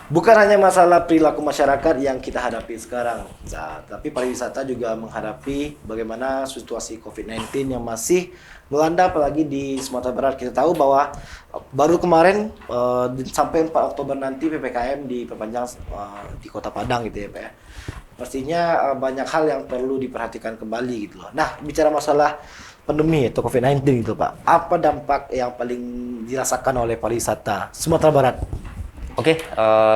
Bukan hanya masalah perilaku masyarakat yang kita hadapi sekarang, tapi pariwisata juga menghadapi bagaimana situasi COVID-19 yang masih melanda, apalagi di Sumatera Barat. Kita tahu bahwa baru kemarin sampai 4 Oktober nanti PPKM diperpanjang di Kota Padang gitu ya Pak ya. Pastinya banyak hal yang perlu diperhatikan kembali gitu loh. Nah, bicara masalah pandemi atau COVID-19 gitu Pak, apa dampak yang paling dirasakan oleh pariwisata Sumatera Barat? Oke,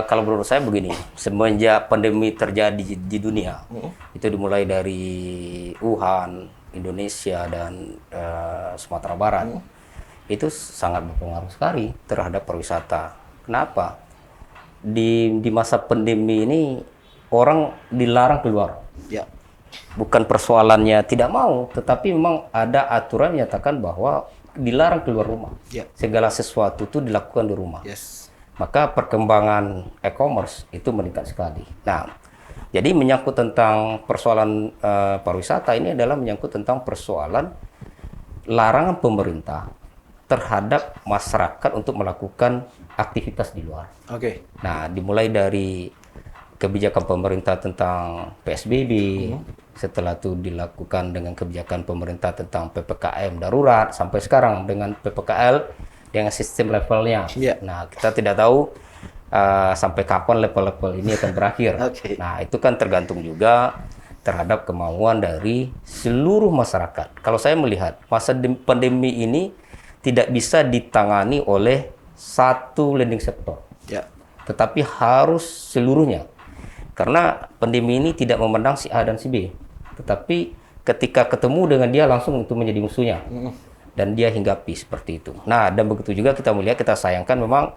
kalau menurut saya begini, semenjak pandemi terjadi di dunia, itu dimulai dari Wuhan, Indonesia, dan Sumatera Barat, itu sangat berpengaruh sekali terhadap pariwisata. Kenapa? Di masa pandemi ini, orang dilarang keluar. Ya. Bukan persoalannya tidak mau, tetapi memang ada aturan yang menyatakan bahwa dilarang keluar rumah. Ya. Segala sesuatu itu dilakukan di rumah. Yes. Maka perkembangan e-commerce itu meningkat sekali. Nah, jadi menyangkut tentang persoalan pariwisata ini adalah menyangkut tentang persoalan larangan pemerintah terhadap masyarakat untuk melakukan aktivitas di luar. Oke. Nah, dimulai dari kebijakan pemerintah tentang PSBB, setelah itu dilakukan dengan kebijakan pemerintah tentang PPKM darurat, sampai sekarang dengan PPKL dengan sistem levelnya. Yeah. Nah, kita tidak tahu sampai kapan level-level ini akan berakhir. Okay. Nah, itu kan tergantung juga terhadap kemauan dari seluruh masyarakat. Kalau saya melihat masa pandemi ini tidak bisa ditangani oleh satu lending sektor, tetapi harus seluruhnya. Karena pandemi ini tidak memandang si A dan si B, tetapi ketika ketemu dengan dia langsung itu menjadi musuhnya. Dan dia hinggapi seperti itu. Nah, dan begitu juga kita melihat, kita sayangkan memang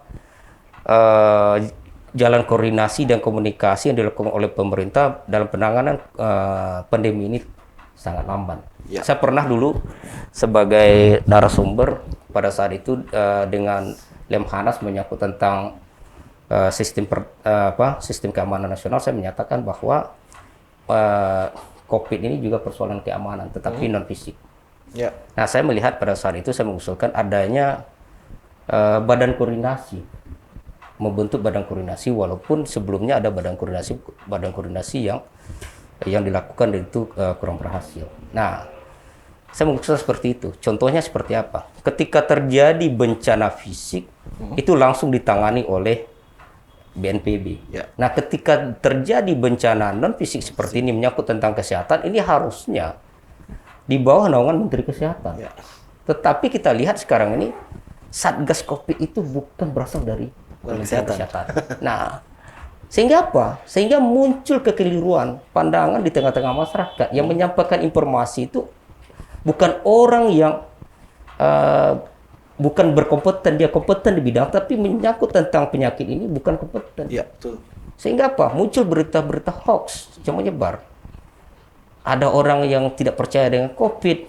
jalan koordinasi dan komunikasi yang dilakukan oleh pemerintah dalam penanganan pandemi ini sangat lamban. Ya. Saya pernah dulu sebagai narasumber pada saat itu dengan Lemhanas menyangkut tentang sistem keamanan nasional. Saya menyatakan bahwa COVID ini juga persoalan keamanan, tetapi non fisik. Ya. Nah, saya melihat pada saat itu saya mengusulkan adanya badan koordinasi, membentuk badan koordinasi, walaupun sebelumnya ada badan koordinasi yang dilakukan dan itu kurang berhasil. Nah, saya mengusulkan seperti itu. Contohnya seperti apa? Ketika terjadi bencana fisik, itu langsung ditangani oleh BNPB. Ya. Nah, ketika terjadi bencana non fisik seperti ini menyangkut tentang kesehatan, ini harusnya di bawah naungan Menteri Kesehatan. Ya. Tetapi kita lihat sekarang ini Satgas COVID itu bukan berasal dari Kesehatan. Nah, sehingga apa? Sehingga muncul kekeliruan pandangan di tengah-tengah masyarakat yang menyampaikan informasi itu bukan orang yang bukan berkompeten, dia kompeten di bidang, tapi menyangkut tentang penyakit ini bukan kompeten. Ya, betul. Sehingga apa? Muncul berita-berita hoax yang menyebar. Ada orang yang tidak percaya dengan COVID,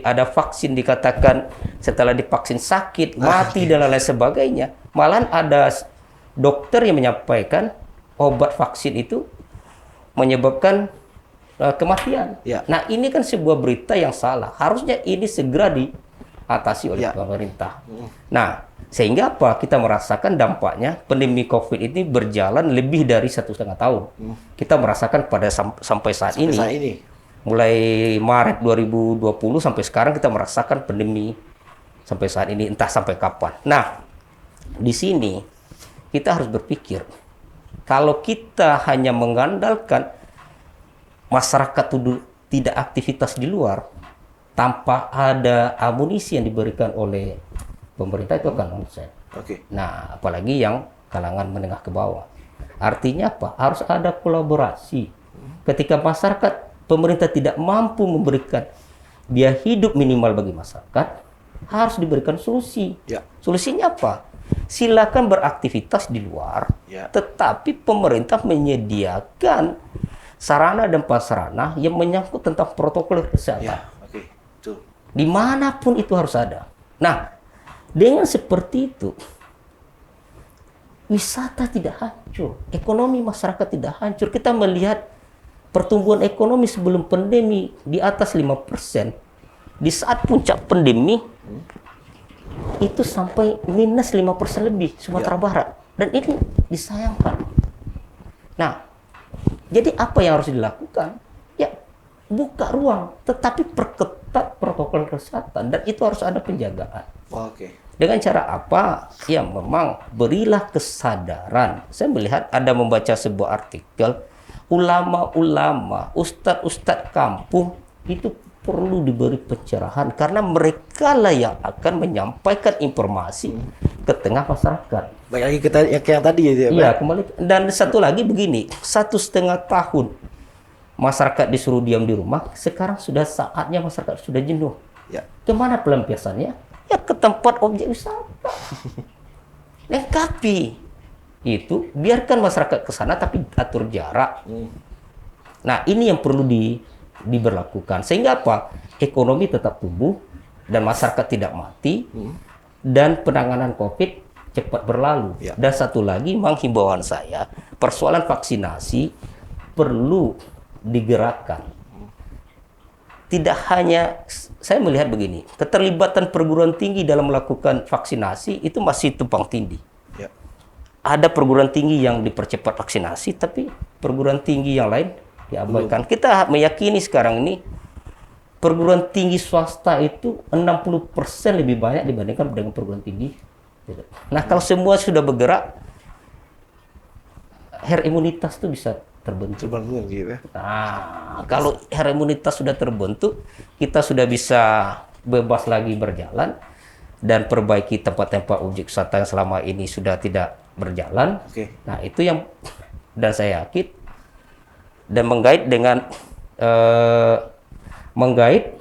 ada vaksin dikatakan setelah divaksin sakit, mati dan lain sebagainya. Malahan ada dokter yang menyampaikan obat vaksin itu menyebabkan kematian. Ya. Nah, ini kan sebuah berita yang salah. Harusnya ini segera diatasi oleh pemerintah. Nah, sehingga apa? Kita merasakan dampaknya pandemi COVID ini berjalan lebih dari 1,5 tahun. Kita merasakan pada sampai saat ini. Mulai Maret 2020 sampai sekarang kita merasakan pandemi sampai saat ini, entah sampai kapan. Nah, di sini kita harus berpikir, kalau kita hanya mengandalkan masyarakat tidak aktivitas di luar tanpa ada amunisi yang diberikan oleh pemerintah, itu akan nonsen. Nah, apalagi yang kalangan menengah ke bawah. Artinya apa? Harus ada kolaborasi. Ketika masyarakat, pemerintah tidak mampu memberikan biaya hidup minimal bagi masyarakat, harus diberikan solusi. Ya. Solusinya apa? Silakan beraktivitas di luar, tetapi pemerintah menyediakan sarana dan prasarana yang menyangkut tentang protokol kesehatan. Dimanapun itu harus ada. Nah, dengan seperti itu, wisata tidak hancur, ekonomi masyarakat tidak hancur. Kita melihat pertumbuhan ekonomi sebelum pandemi di atas 5%. Di saat puncak pandemi, itu sampai minus 5% lebih Sumatera Barat. Dan ini disayangkan. Nah, jadi apa yang harus dilakukan? Ya, buka ruang, tetapi perketat protokol kesehatan. Dan itu harus ada penjagaan. Oke. Dengan cara apa? Ya memang berilah kesadaran. Saya melihat ada membaca sebuah artikel, ulama-ulama, ustadz-ustadz kampung itu perlu diberi pencerahan karena mereka lah yang akan menyampaikan informasi ke tengah masyarakat. Baik lagi kita yang tadi ya. Iya, kembali. Dan satu lagi begini, 1,5 tahun masyarakat disuruh diam di rumah, sekarang sudah saatnya masyarakat sudah jenuh. Ya. Kemana pelampiasannya? Ya ke tempat objek wisata. Lengkapi. Itu biarkan masyarakat ke sana tapi atur jarak. Nah, ini yang perlu diberlakukan sehingga apa? Ekonomi tetap tumbuh dan masyarakat tidak mati dan penanganan Covid cepat berlalu. Ya. Dan satu lagi, memang himbauan saya, persoalan vaksinasi perlu digerakkan. Tidak hanya, saya melihat begini, keterlibatan perguruan tinggi dalam melakukan vaksinasi itu masih tumpang tindih. Ya. Ada perguruan tinggi yang dipercepat vaksinasi, tapi perguruan tinggi yang lain diabaikan. Kita meyakini sekarang ini perguruan tinggi swasta itu 60% lebih banyak dibandingkan dengan perguruan tinggi. Nah, kalau semua sudah bergerak, herd imunitas itu bisa terbentuk. Gitu ya. Nah, kalau herd imunitas sudah terbentuk, kita sudah bisa bebas lagi berjalan dan perbaiki tempat-tempat objek wisata yang selama ini sudah tidak berjalan. Oke. Nah, itu yang dan saya yakin dan menggait dengan menggait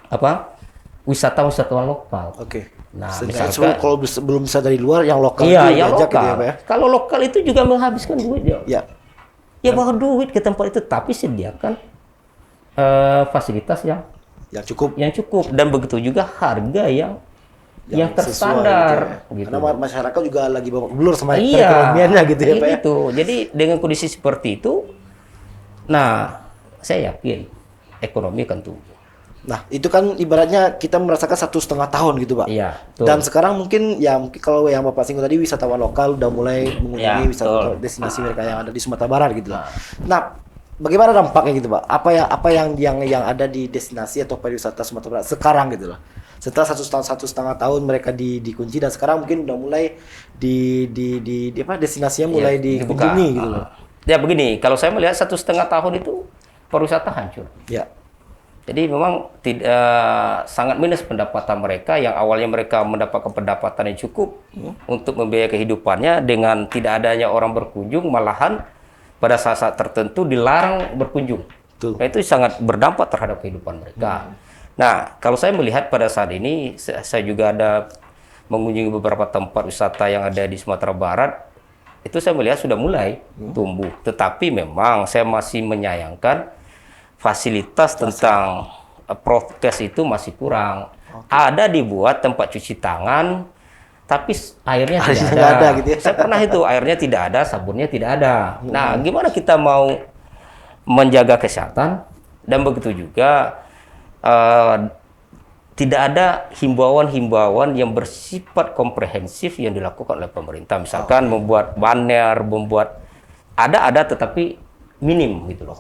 apa wisatawan lokal. Oke. Nah, misalkan kalau belum bisa dari luar, yang lokal iya, juga yang diajak lokal. gitu ya, Pak ya? Kalau lokal itu juga menghabiskan duit ya. Ya. Ya bawa duit ke tempat itu, tapi sediakan fasilitas yang cukup. Yang cukup dan begitu juga harga yang terstandar. Gitu ya. Gitu. Karena masyarakat juga lagi babak belur sama Iya, perekonomiannya gitu ya, Pak ya? Gitu. Jadi dengan kondisi seperti itu, nah saya yakin ekonomi akan tumbuh. Nah, itu kan ibaratnya kita merasakan 1,5 tahun gitu, Pak. Iya. Betul. Dan sekarang mungkin kalau yang Bapak singgung tadi, wisatawan lokal udah mulai mengunjungi wisata destinasi mereka yang ada di Sumatera Barat gitu lah. Nah, bagaimana dampaknya gitu, Pak? Apa yang ada di destinasi atau pariwisata Sumatera Barat sekarang gitu loh? Setelah 1,5 tahun mereka dikunci dan sekarang mungkin udah mulai destinasinya mulai dikunjungi gitu loh. Ya begini, kalau saya melihat 1,5 tahun itu pariwisata hancur. Ya. Jadi memang sangat minus pendapatan mereka yang awalnya mereka mendapatkan pendapatan yang cukup untuk membiayai kehidupannya dengan tidak adanya orang berkunjung, malahan pada saat-saat tertentu dilarang berkunjung. Nah, itu sangat berdampak terhadap kehidupan mereka. Nah, kalau saya melihat pada saat ini, saya juga ada mengunjungi beberapa tempat wisata yang ada di Sumatera Barat, itu saya melihat sudah mulai tumbuh. Tetapi memang saya masih menyayangkan fasilitas tentang prokes itu masih kurang. Ada dibuat tempat cuci tangan, tapi airnya tidak ada. Gitu ya. Saya pernah itu, airnya tidak ada, sabunnya tidak ada. Nah, gimana kita mau menjaga kesehatan? Dan begitu juga tidak ada himbauan-himbauan yang bersifat komprehensif yang dilakukan oleh pemerintah. Misalkan membuat banner, ada tetapi minim gitu loh.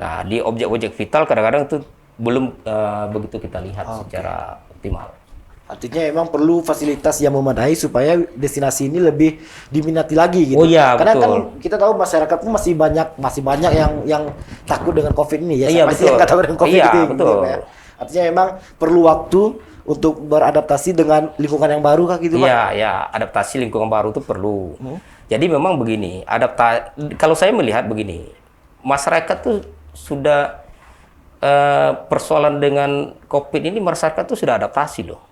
Nah, di objek-objek vital kadang-kadang itu belum begitu kita lihat secara optimal. Artinya emang perlu fasilitas yang memadai supaya destinasi ini lebih diminati lagi gitu. Oh iya, karena betul. Kan kita tahu masyarakat pun masih banyak yang takut dengan Covid ini ya. Iya, Masih yang takut dengan Covid iya, gitu, betul. Gitu, ya. Artinya emang perlu waktu untuk beradaptasi dengan lingkungan yang baru kah gitu, Pak? Iya, ya, adaptasi lingkungan baru itu perlu. Jadi memang begini, kalau saya melihat begini, masyarakat tuh sudah persoalan dengan Covid ini masyarakat tuh sudah adaptasi loh.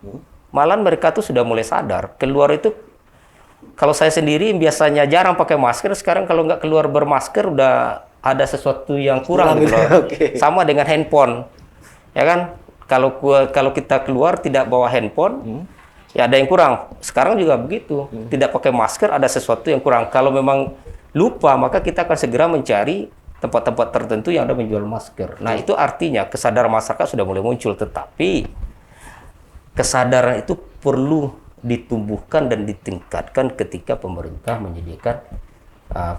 Malahan mereka tuh sudah mulai sadar. Keluar itu, kalau saya sendiri biasanya jarang pakai masker, sekarang kalau nggak keluar bermasker udah ada sesuatu yang kurang gitu loh. Sama dengan handphone, ya kan? Kalau kita keluar tidak bawa handphone, ya ada yang kurang. Sekarang juga begitu, tidak pakai masker ada sesuatu yang kurang. Kalau memang lupa, maka kita akan segera mencari tempat-tempat tertentu yang ada menjual masker. Nah, itu artinya kesadaran masyarakat sudah mulai muncul, tetapi kesadaran itu perlu ditumbuhkan dan ditingkatkan ketika pemerintah menyediakan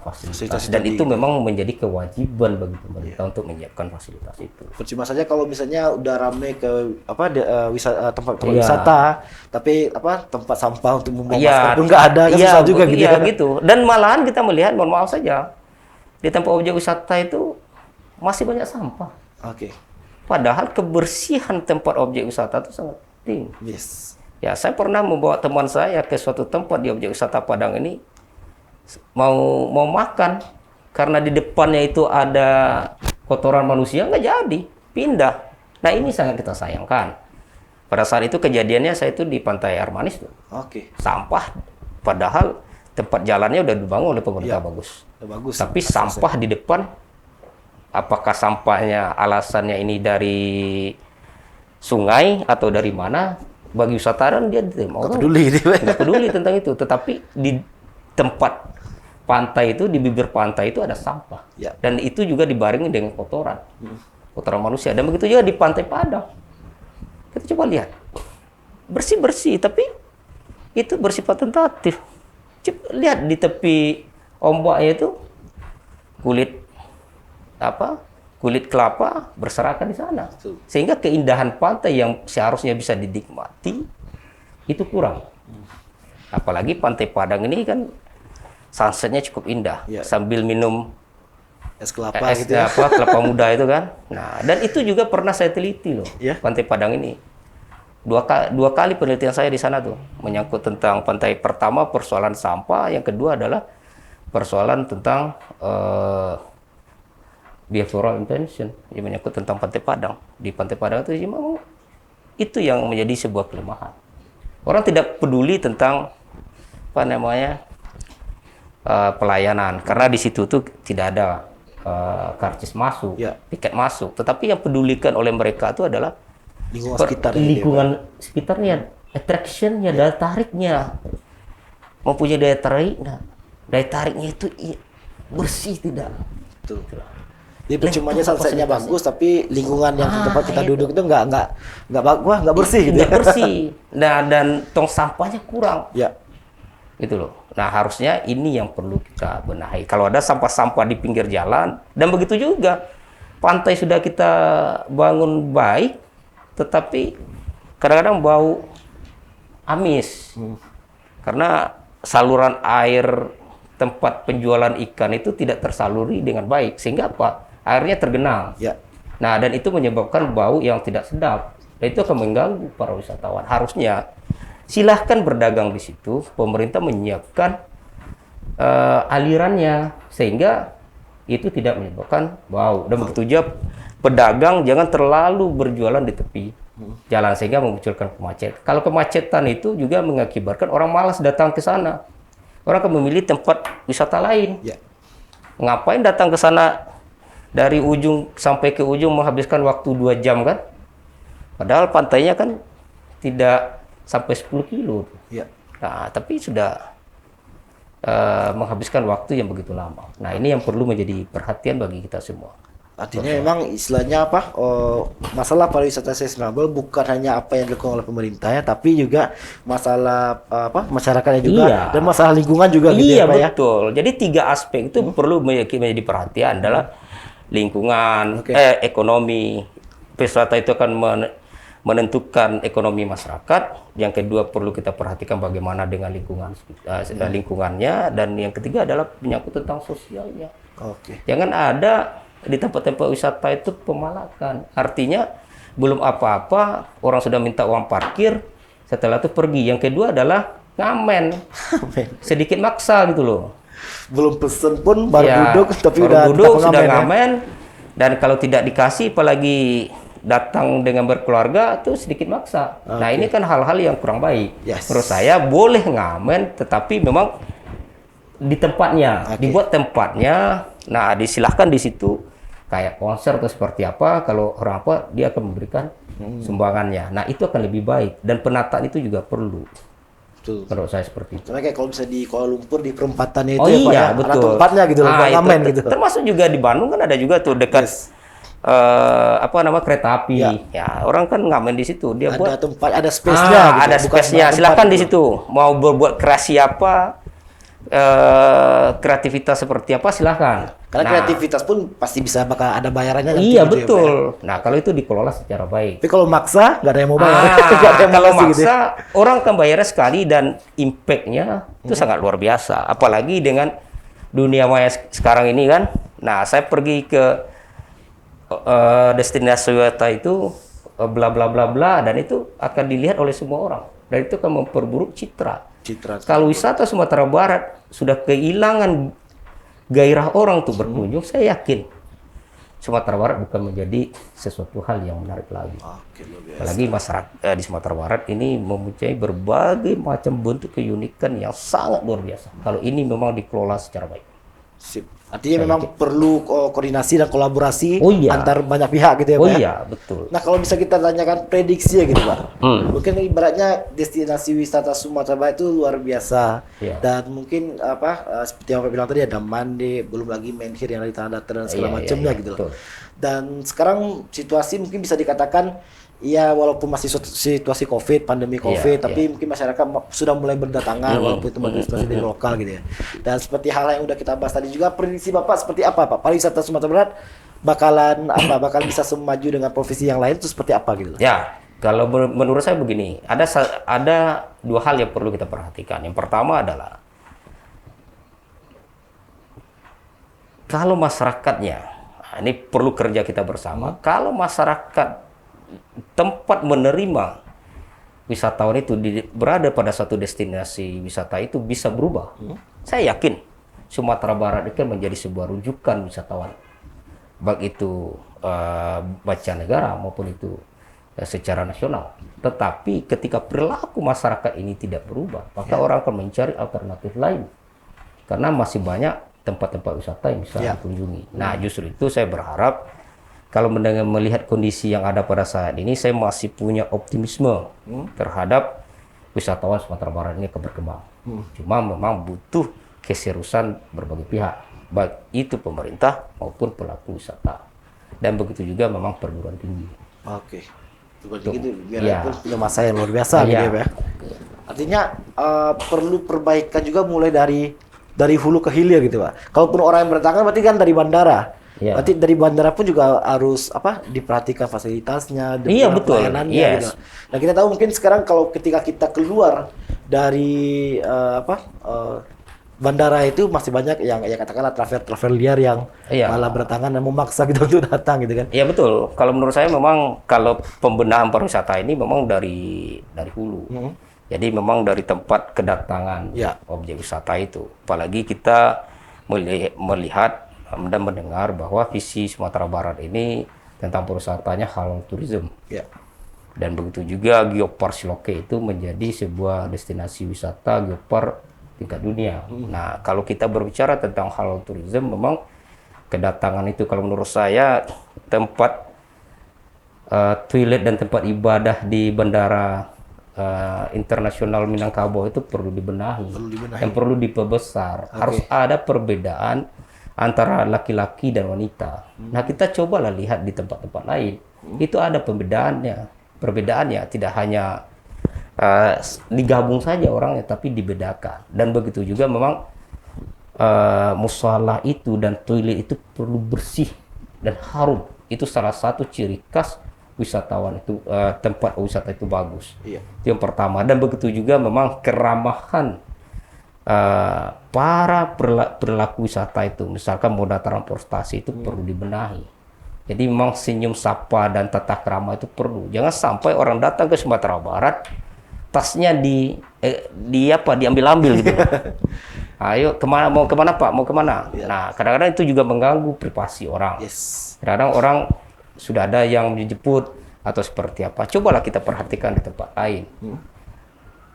fasilitas. Dan itu memang menjadi kewajiban bagi pemerintah untuk menyiapkan fasilitas itu. Percuma saja kalau misalnya udah rame ke tempat wisata, tapi tempat sampah untuk membuang masker itu nggak ada, kan susah juga gitu. Iya gitu. Dan malahan kita melihat, mohon maaf saja, di tempat objek wisata itu masih banyak sampah. Oke. Padahal kebersihan tempat objek wisata itu sangat penting. Yes. Ya, saya pernah membawa teman saya ke suatu tempat di objek wisata Padang ini, mau makan, karena di depannya itu ada kotoran manusia, nggak jadi, pindah. Nah, ini sangat kita sayangkan. Pada saat itu kejadiannya saya itu di Pantai Air Manis tuh. Oke. Sampah, padahal tempat jalannya udah dibangun oleh pemerintah, bagus. Bagus. Tapi sampah di depan, apakah sampahnya alasannya ini dari sungai atau dari mana? Bagi wisatawan dia tidak mau. Nggak peduli tentang itu. Tetapi di tempat pantai itu, di bibir pantai itu ada sampah. Ya. Dan itu juga dibarengi dengan kotoran. Kotoran manusia. Dan begitu juga di Pantai Padang. Kita coba lihat. Bersih-bersih, tapi itu bersifat tentatif. Lihat di tepi ombaknya itu kulit kelapa berserakan di sana. Sehingga keindahan pantai yang seharusnya bisa dinikmati itu kurang. Apalagi Pantai Padang ini kan sunsetnya cukup indah, sambil minum es kelapa gitu ya. Kelapa muda itu kan. Nah, dan itu juga pernah saya teliti loh, Pantai Padang ini. Dua kali penelitian saya di sana tuh, menyangkut tentang pantai. Pertama persoalan sampah, yang kedua adalah persoalan tentang behavioral intention, yang menyangkut tentang Pantai Padang. Di Pantai Padang itu memang itu yang menjadi sebuah kelemahan. Orang tidak peduli tentang pelayanan, karena di situ tuh tidak ada karcis masuk, tiket masuk. Tetapi yang pedulikan oleh mereka itu adalah lingkungan sekitarnya, attraction-nya, daya tariknya, mempunyai daya tariknya itu bersih tidak. Betul. Jadi percumanya sunsetnya bagus, tapi lingkungan yang tempat kita duduk itu nggak bersih gitu. Nggak bersih. Nah, dan tong sampahnya kurang. Ya. Gitu loh. Nah, harusnya ini yang perlu kita benahi. Kalau ada sampah-sampah di pinggir jalan, dan begitu juga pantai sudah kita bangun baik, tetapi kadang-kadang bau amis. Karena saluran air tempat penjualan ikan itu tidak tersaluri dengan baik, sehingga apa? Airnya tergenang. Ya. Nah, dan itu menyebabkan bau yang tidak sedap. Dan itu akan mengganggu para wisatawan. Harusnya silahkan berdagang di situ, pemerintah menyiapkan alirannya sehingga itu tidak menyebabkan bau. Dan begitu juga pedagang jangan terlalu berjualan di tepi jalan sehingga memunculkan kemacetan. Kalau kemacetan itu juga mengakibatkan orang malas datang ke sana. Orang akan memilih tempat wisata lain. Ya. Ngapain datang ke sana dari ujung sampai ke ujung menghabiskan waktu 2 jam kan? Padahal pantainya kan tidak sampai 10 kilo. Ya. Nah, tapi sudah menghabiskan waktu yang begitu lama. Nah, ini yang perlu menjadi perhatian bagi kita semua. Artinya memang istilahnya masalah pariwisata sustainable bukan hanya apa yang dilakukan oleh pemerintah tapi juga masalah masyarakatnya juga dan masalah lingkungan juga gitu ya Pak ya. Betul. Jadi 3 aspek itu perlu menjadi perhatian adalah lingkungan, ekonomi. Wisata itu akan menentukan ekonomi masyarakat. Yang kedua perlu kita perhatikan bagaimana dengan lingkungannya, dan yang ketiga adalah menyangkut tentang sosialnya. Jangan ada di tempat-tempat wisata itu pemalakan. Artinya belum apa-apa orang sudah minta uang parkir, setelah itu pergi. Yang kedua adalah ngamen, sedikit maksa gitu loh. Belum pesen pun baru duduk tapi sudah ngamen. Dan kalau tidak dikasih, apalagi datang dengan berkeluarga, itu sedikit maksa. Nah, ini kan hal-hal yang kurang baik. Menurut saya boleh ngamen, tetapi memang di tempatnya, dibuat tempatnya. Nah, disilahkan di situ kayak konser atau seperti apa. Kalau orang dia akan memberikan sumbangannya. Nah, itu akan lebih baik, dan penataan itu juga perlu. Betul. Menurut saya seperti itu. Karena kayak kalau bisa di Kuala Lumpur di perempatannya itu Oh ya Pak iya, ya, ada betul. tempatnya gitu loh, buat itu ngamen gitu. Termasuk juga di Bandung kan ada juga tuh dekat apa nama kereta api. Ya, orang kan ngamen di situ. Dia buat Ada tempat, ada space-nya gitu. ada bukan space-nya. sembarang Silakan tempat di gitu. situ. Mau berbuat kreasi apa, kreativitas seperti apa silakan. Karena Nah, kreativitas pun pasti bisa bakal ada bayarannya nanti iya gitu ya, Pak ya. betul. Nah, kalau itu dikelola secara baik. Tapi kalau maksa nggak ada yang mau bayar. Nggak ada yang mau Kalau ngasih gitu ya. maksa orang kan bayarnya sekali dan impact-nya itu sangat luar biasa. Apalagi dengan dunia maya sekarang ini kan. Nah, saya pergi ke destinasi wisata itu bla bla bla bla dan itu akan dilihat oleh semua orang. Dan itu akan memperburuk citra. Kalau wisata Sumatera Barat sudah kehilangan gairah orang tuh berkunjung, saya yakin Sumatera Barat bukan menjadi sesuatu hal yang menarik lagi. Oke, luar biasa. Apalagi masyarakat di Sumatera Barat ini mempunyai berbagai macam bentuk keunikan yang sangat luar biasa. Kalau ini memang dikelola secara baik. Sip. Artinya memang perlu koordinasi dan kolaborasi Oh iya. antar banyak pihak gitu ya Pak Oh ya. iya, betul. Nah kalau bisa kita tanyakan prediksi ya gitu Pak. Mungkin ibaratnya destinasi wisata Sumatera Barat itu luar biasa. Iya. Dan mungkin seperti yang Pak bilang tadi ada Mande, belum lagi Menhir yang dari Tanah Datar dan segala Iya, macamnya iya, gitu loh. betul. Dan sekarang situasi mungkin bisa dikatakan ya walaupun masih situasi COVID, pandemi COVID, tapi mungkin masyarakat sudah mulai berdatangan walaupun itu situasi dari lokal gitu ya. Dan seperti hal yang udah kita bahas tadi juga, prediksi Bapak seperti apa Pak? Pariwisata Sumatera Barat bakal bisa semaju dengan provinsi yang lain itu seperti apa gitu? Ya, kalau menurut saya begini, ada dua hal yang perlu kita perhatikan. Yang pertama adalah kalau masyarakatnya, ini perlu kerja kita bersama. Kalau masyarakat tempat menerima wisatawan itu berada pada satu destinasi wisata itu bisa berubah. Saya yakin Sumatera Barat itu menjadi sebuah rujukan wisatawan, baik itu mancanegara maupun itu secara nasional. Tetapi ketika perilaku masyarakat ini tidak berubah, maka orang akan mencari alternatif lain karena masih banyak tempat-tempat wisata yang bisa dikunjungi. Nah, justru itu saya berharap kalau melihat kondisi yang ada pada saat ini, saya masih punya optimisme terhadap wisatawan Sumatera Barat ini akan berkembang. Cuma memang butuh keseriusan berbagai pihak, baik itu pemerintah maupun pelaku wisata. Dan begitu juga memang perguruan tinggi. Oke. Seperti itu biar pun punya masa yang luar biasa gitu ya, Pak. Artinya perlu perbaikan juga mulai dari hulu ke hilir gitu, Pak. Kalaupun orang yang berdatangan berarti kan dari bandara. Berarti dari bandara pun juga harus diperhatikan fasilitasnya, betul. pelayanannya gitu. Nah, kita tahu mungkin sekarang kalau ketika kita keluar dari bandara itu masih banyak yang ya katakanlah travel liar yang malah berdatangan dan memaksa kita untuk datang gitu kan. Iya betul. Kalau menurut saya memang kalau pembenahan pariwisata ini memang dari hulu. Jadi memang dari tempat kedatangan objek wisata itu. Apalagi kita melihat dan mendengar bahwa visi Sumatera Barat ini tentang pariwisatanya halal tourism. Dan begitu juga Geopark Siloke itu menjadi sebuah destinasi wisata geopark tingkat dunia. Nah, kalau kita berbicara tentang halal tourism, memang kedatangan itu kalau menurut saya tempat toilet dan tempat ibadah di bandara internasional Minangkabau itu perlu dibenahi. Dan perlu diperbesar. Harus ada perbedaan antara laki-laki dan wanita. Nah, kita cobalah lihat di tempat-tempat lain. Itu ada perbedaannya tidak hanya digabung saja orangnya, tapi dibedakan. Dan begitu juga memang musola itu dan toilet itu perlu bersih dan harum. Itu salah satu ciri khas wisatawan itu, tempat wisata itu bagus. Itu yang pertama. Dan begitu juga memang keramahan para perilaku wisata itu, misalkan moda transportasi itu perlu dibenahi. Jadi memang senyum sapa dan tata krama itu perlu. Jangan sampai orang datang ke Sumatera Barat tasnya diambil-ambil gitu. Ayo mau kemana Pak? Mau kemana? Nah, kadang-kadang itu juga mengganggu privasi orang. Kadang-kadang orang sudah ada yang dijemput atau seperti apa. Cobalah kita perhatikan di tempat lain.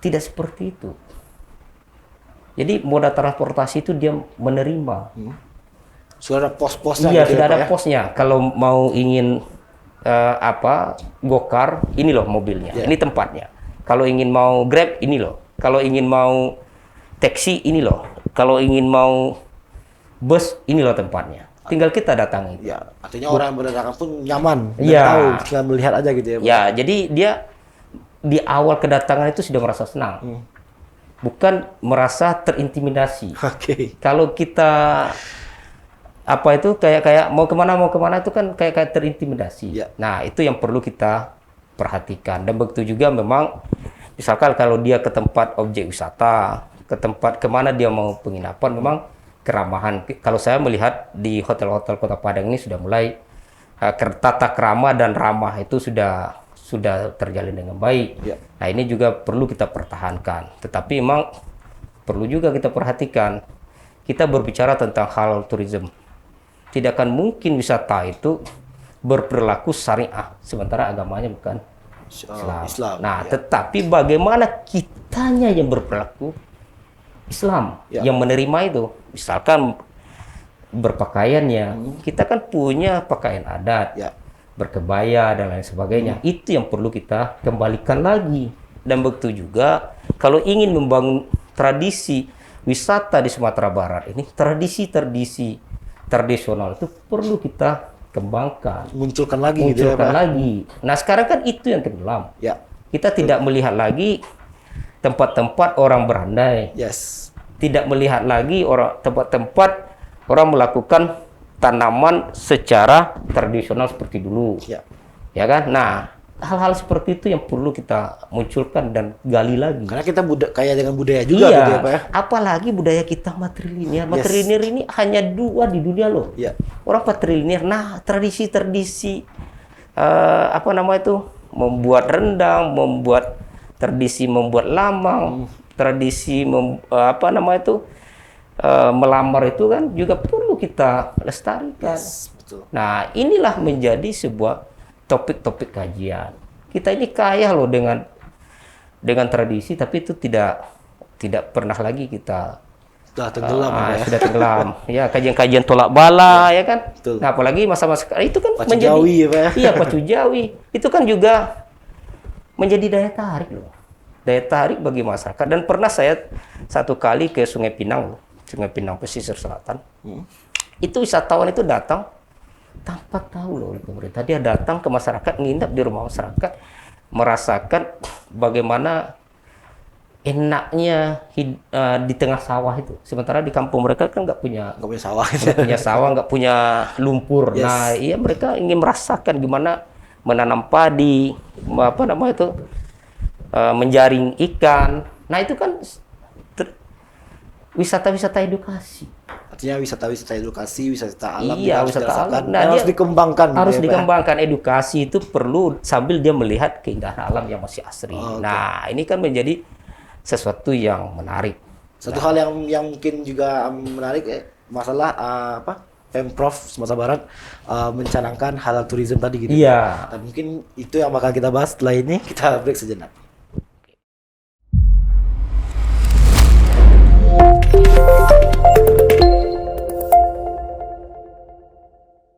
Tidak seperti itu. Jadi moda transportasi itu dia menerima. Sudah ada pos-posnya. Iya, sudah ada posnya. Kalau mau ingin gokar, ini loh mobilnya, ini tempatnya. Kalau ingin mau Grab, ini loh. Kalau ingin mau taksi ini loh, kalau ingin mau bus ini loh tempatnya. Tinggal kita datangi. Ya, artinya orang yang berdatangan pun nyaman dan Ya. tahu, tinggal melihat aja gitu ya, Pak. Ya, jadi dia di awal kedatangan itu sudah merasa senang. Bukan merasa terintimidasi. Oke. Kalau kita apa itu kayak mau kemana itu kan kayak terintimidasi. Ya. Nah, itu yang perlu kita perhatikan. Dan begitu juga memang misalkan kalau dia ke tempat objek wisata, ke tempat kemana dia mau penginapan, memang keramahan. Kalau saya melihat di hotel-hotel Kota Padang ini sudah mulai tata krama dan ramah itu sudah terjalin dengan baik. Ya. Nah, ini juga perlu kita pertahankan. Tetapi memang perlu juga kita perhatikan. Kita berbicara tentang halal tourism. Tidak akan mungkin wisata itu berperilaku syariah, sementara agamanya bukan Islam. Nah, tetapi bagaimana kitanya yang berperilaku Islam, yang menerima itu. Misalkan berpakaiannya, kita kan punya pakaian adat, berkebaya dan lain sebagainya. Itu yang perlu kita kembalikan lagi. Dan begitu juga kalau ingin membangun tradisi wisata di Sumatera Barat ini, tradisi tradisional itu perlu kita kembangkan, Munculkan lagi. Nah, sekarang kan itu yang tenggelam. Ya. Kita tidak melihat lagi tempat-tempat orang berandai. Yes. Tidak melihat lagi tempat-tempat orang melakukan tanaman secara tradisional seperti dulu. Ya kan? Nah, hal-hal seperti itu yang perlu kita munculkan dan gali lagi. Karena kita kaya dengan budaya juga gitu ya, Pak ya. Apalagi budaya kita matrilinear. Matrilinear ini hanya 2 di dunia loh. Orang patrilinear. Nah, tradisi-tradisi membuat rendang, membuat tradisi membuat lamang, tradisi melamar itu kan juga perlu kita lestarikan. Betul. Nah, inilah menjadi sebuah topik-topik kajian. Kita ini kaya loh dengan tradisi, tapi itu tidak pernah lagi kita sudah tenggelam. Sudah tenggelam. Ya, kajian-kajian tolak bala ya kan. Betul. Nah, apalagi masa-masa itu kan Pacu Jawi ya, Pak ya. Iya, Pacu Jawi. Itu kan juga menjadi daya tarik loh. Daya tarik bagi masyarakat. Dan pernah saya satu kali ke Sungai Pinang pesisir selatan. Itu wisatawan itu datang tanpa tahu loh oleh pemerintah. Dia datang ke masyarakat, nginap di rumah masyarakat, merasakan bagaimana enaknya di tengah sawah itu. Sementara di kampung mereka kan nggak punya sawah, nggak punya lumpur. Nah, iya mereka ingin merasakan gimana menanam padi, menjaring ikan. Nah, itu kan wisata-wisata edukasi. Artinya wisata-wisata edukasi, wisata alam. Iya, wisata alam. Nah, harus dikembangkan. Harus dikembangkan. Edukasi itu perlu sambil dia melihat keindahan alam yang masih asri. Nah, ini kan menjadi sesuatu yang menarik. Satu hal yang mungkin juga menarik masalah Pemprov Sumatera Barat mencanangkan halal tourism tadi gitu. Iya. Dan mungkin itu yang bakal kita bahas setelah ini. Kita break sejenak.